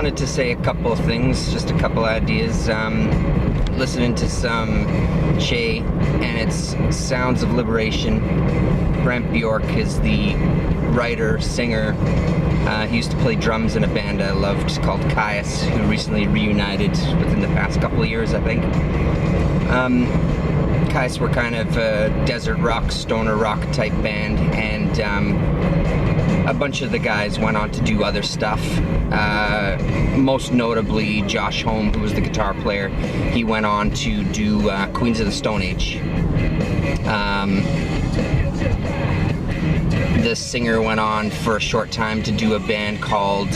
wanted to say a couple of things, just a couple ideas. Listening to some Che and its Sounds of Liberation. Brent Bjork is the writer, singer. He used to play drums in a band I loved called Caius, who recently reunited within the past couple of years, I think. Caius were kind of a desert rock, stoner rock type band, and a bunch of the guys went on to do other stuff. Most notably Josh Homme, who was the guitar player. He went on to do Queens of the Stone Age. The singer went on for a short time to do a band called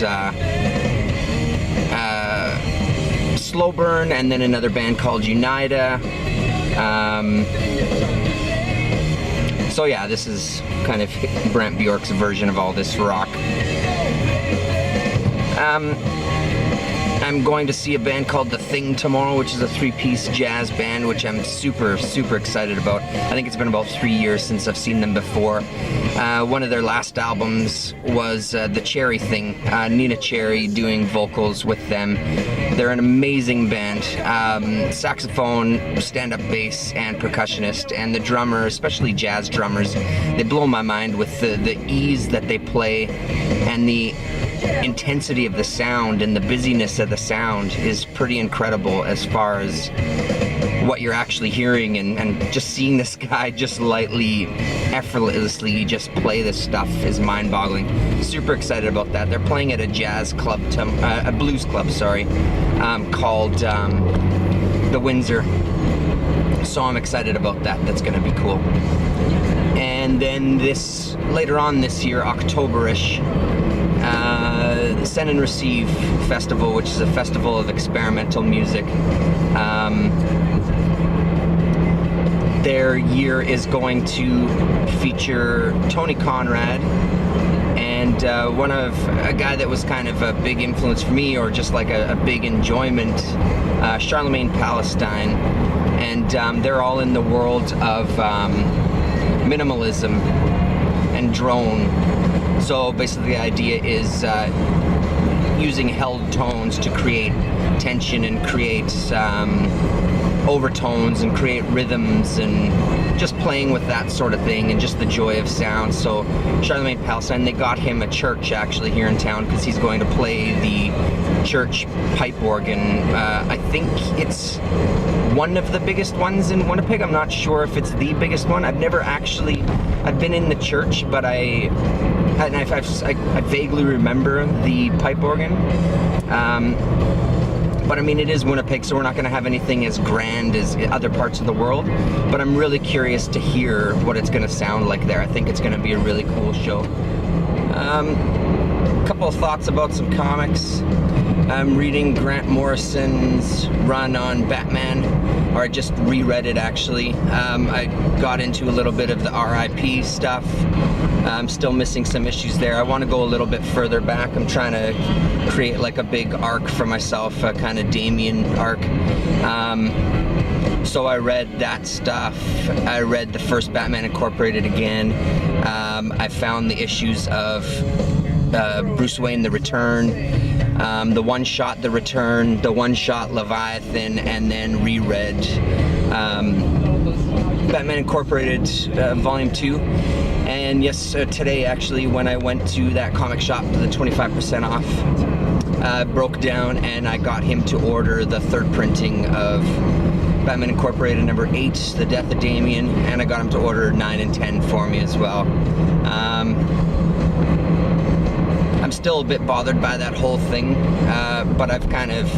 Slow Burn, and then another band called Unida. So yeah, this is kind of Brent Bjork's version of all this rock. I'm going to see a band called The Thing tomorrow, which is a 3-piece jazz band, which I'm super excited about. I think it's been about 3 years since I've seen them before. One of their last albums was The Cherry Thing, Nina Cherry doing vocals with them. They're an amazing band. Saxophone, stand-up bass, and percussionist, and the drummer, especially jazz drummers, they blow my mind with the ease that they play, and the intensity of the sound and the busyness of the sound is pretty incredible as far as what you're actually hearing, and just seeing this guy just lightly, effortlessly just play this stuff is mind-boggling. Super excited about that. They're playing at a jazz club, a blues club, called the Windsor. So I'm excited about that. That's going to be cool. And then later on this year, October-ish, the Send and Receive Festival, which is a festival of experimental music. Their year is going to feature Tony Conrad and a guy that was kind of a big influence for me, or just like a big enjoyment, Charlemagne Palestine. And they're all in the world of minimalism and drone. So basically the idea is using held tones to create tension and create overtones and create rhythms, and just playing with that sort of thing, and just the joy of sound. So Charlemagne Palestine, they got him a church actually here in town because he's going to play the church pipe organ. I think it's one of the biggest ones in Winnipeg. I'm not sure if it's the biggest one. I've been in the church, but I vaguely remember the pipe organ. But I mean, it is Winnipeg, so we're not going to have anything as grand as other parts of the world. But I'm really curious to hear what it's going to sound like there. I think it's going to be a really cool show. A couple of thoughts about some comics. I'm reading Grant Morrison's run on Batman, or I just reread it actually. I got into a little bit of the RIP stuff. I'm still missing some issues there. I want to go a little bit further back. I'm trying to create like a big arc for myself, a kind of Damien arc. So I read that stuff. I read the first Batman Incorporated again. I found the issues of Bruce Wayne, The Return, the one-shot The Return, the one-shot Leviathan, and then reread Batman Incorporated Volume 2. And yes, today actually, when I went to that comic shop, the 25% off broke down, and I got him to order the third printing of Batman Incorporated number 8, The Death of Damien, and I got him to order 9 and 10 for me as well. I'm still a bit bothered by that whole thing, but I've kind of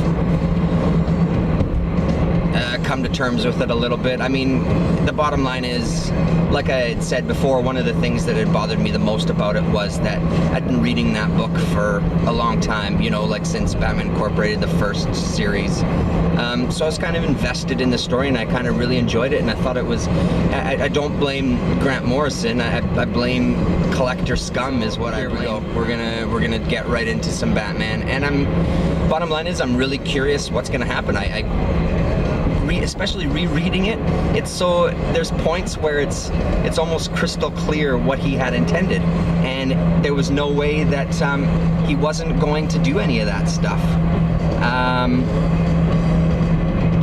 come to terms with it a little bit. I mean, the bottom line is, like I had said before, one of the things that had bothered me the most about it was that I'd been reading that book for a long time, you know, like since Batman Incorporated, the first series. So I was kind of invested in the story, and I kind of really enjoyed it, and I thought it was, I don't blame Grant Morrison, I blame collector scum is what I blame. We're gonna get right into some Batman, and bottom line is, I'm really curious what's gonna happen. I especially rereading it, there's points where it's almost crystal clear what he had intended, and there was no way that he wasn't going to do any of that stuff.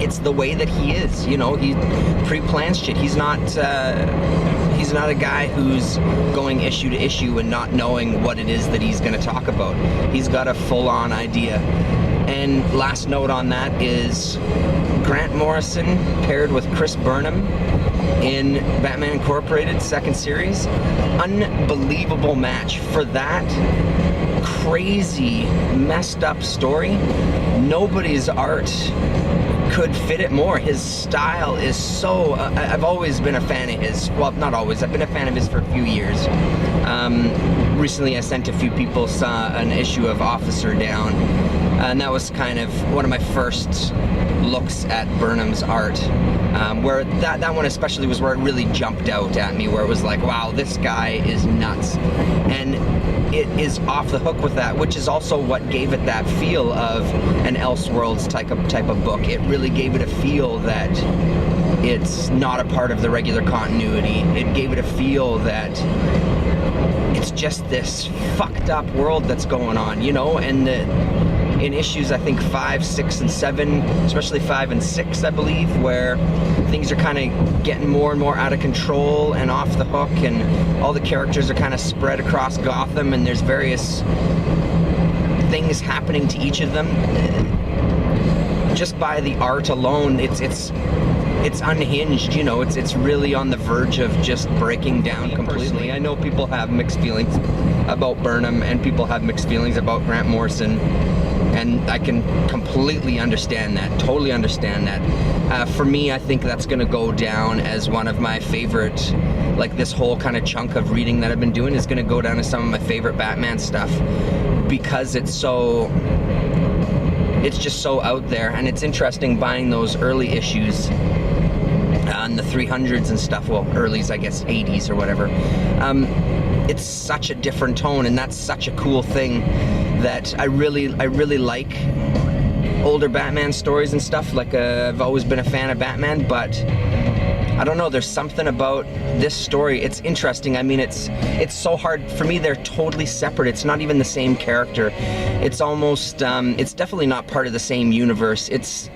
It's the way that he is, you know. He pre-plans shit. He's not a guy who's going issue to issue and not knowing what it is that he's going to talk about. He's got a full-on idea. And last note on that is Grant Morrison paired with Chris Burnham in Batman Incorporated second series. Unbelievable match for that crazy, messed up story. Nobody's art could fit it more. His style is so... I've always been a fan of his. Well, not always. I've been a fan of his for a few years. Recently I sent a few people an issue of Officer Down, and that was kind of one of my first looks at Burnham's art, where that one especially was where it really jumped out at me, where it was like, wow, this guy is nuts. And it is off the hook with that, which is also what gave it that feel of an Elseworlds type of book. It really gave it a feel that it's not a part of the regular continuity. It gave it a feel that it's just this fucked up world that's going on, you know. And in issues, I think 5, 6, and 7, especially 5 and 6, I believe, where things are kind of getting more and more out of control and off the hook, and all the characters are kind of spread across Gotham, and there's various things happening to each of them. Just by the art alone, it's unhinged, you know. It's really on the verge of just breaking down completely. I know people have mixed feelings about Burnham, and people have mixed feelings about Grant Morrison, and I can completely understand that, totally understand that. For me, I think that's going to go down as one of my favorite, like this whole kind of chunk of reading that I've been doing is going to go down as some of my favorite Batman stuff, because it's just so out there. And it's interesting buying those early issues on the 300s and stuff, well, earlys, I guess 80s or whatever. It's such a different tone, and that's such a cool thing that I really like older Batman stories and stuff. Like I've always been a fan of Batman, but I don't know, there's something about this story. It's interesting. I mean, it's so hard for me. They're totally separate. It's not even the same character. It's almost it's definitely not part of the same universe. It's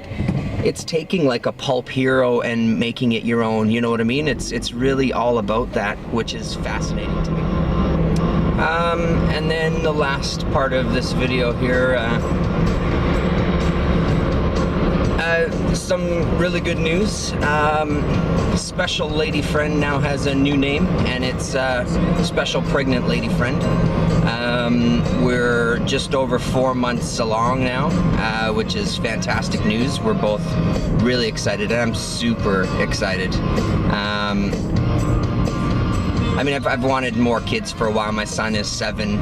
taking like a pulp hero and making it your own, you know what I mean? It's really all about that, which is fascinating to me. And then the last part of this video here, some really good news. Special Lady Friend now has a new name, and it's Special Pregnant Lady Friend. We're just over 4 months along now, which is fantastic news. We're both really excited, and I'm super excited. I mean, I've wanted more kids for a while. My son is 7,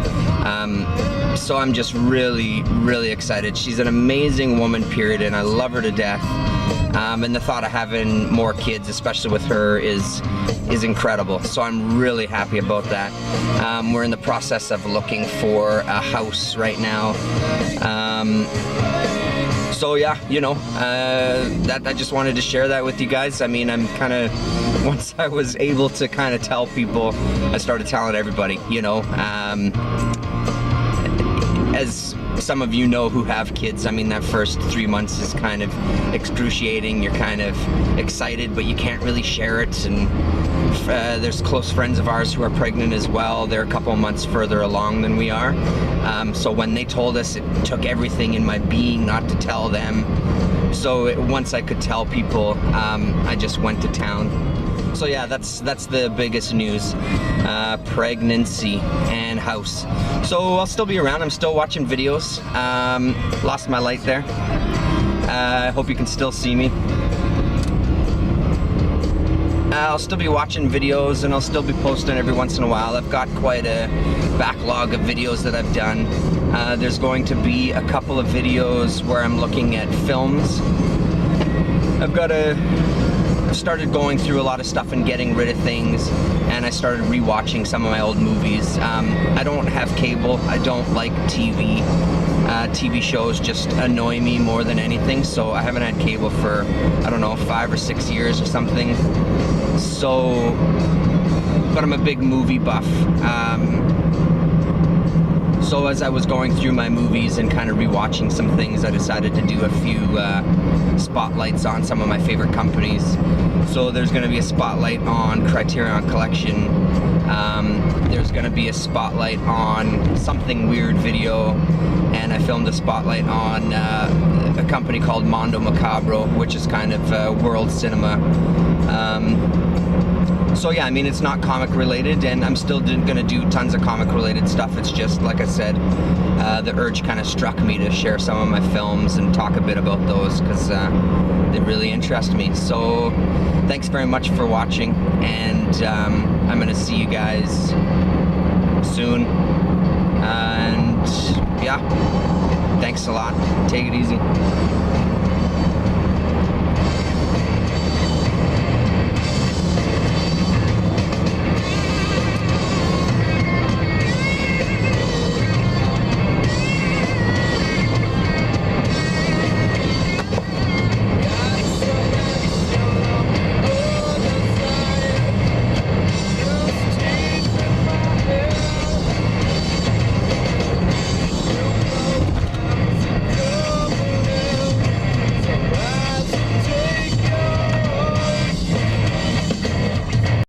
so I'm just really, really excited. She's an amazing woman, period, and I love her to death. And the thought of having more kids, especially with her, is incredible. So I'm really happy about that. We're in the process of looking for a house right now. So yeah, you know, that I just wanted to share that with you guys. I mean, I'm kind of, once I was able to kind of tell people, I started telling everybody, you know. As some of you know who have kids, I mean, that first 3 months is kind of excruciating. You're kind of excited, but you can't really share it. And there's close friends of ours who are pregnant as well. They're a couple of months further along than we are. So when they told us, it took everything in my being not to tell them. So once I could tell people, I just went to town. So yeah, that's the biggest news. Pregnancy and house. So I'll still be around. I'm still watching videos. Lost my light there. I hope you can still see me. I'll still be watching videos, and I'll still be posting every once in a while. I've got quite a backlog of videos that I've done. There's going to be a couple of videos where I'm looking at films. I've got a started going through a lot of stuff and getting rid of things, and I started rewatching some of my old movies. I don't have cable. I don't like TV. TV shows just annoy me more than anything, so I haven't had cable for, I don't know, 5 or 6 years or something. So, but I'm a big movie buff. So as I was going through my movies and kind of rewatching some things, I decided to do a few spotlights on some of my favorite companies. So there's going to be a spotlight on Criterion Collection. There's going to be a spotlight on Something Weird Video, and I filmed a spotlight on a company called Mondo Macabro, which is kind of world cinema. So yeah, I mean, it's not comic related, and I'm still gonna do tons of comic related stuff. It's just, like I said, the urge kind of struck me to share some of my films and talk a bit about those, because they really interest me. So thanks very much for watching, and I'm gonna see you guys soon. And yeah, thanks a lot. Take it easy.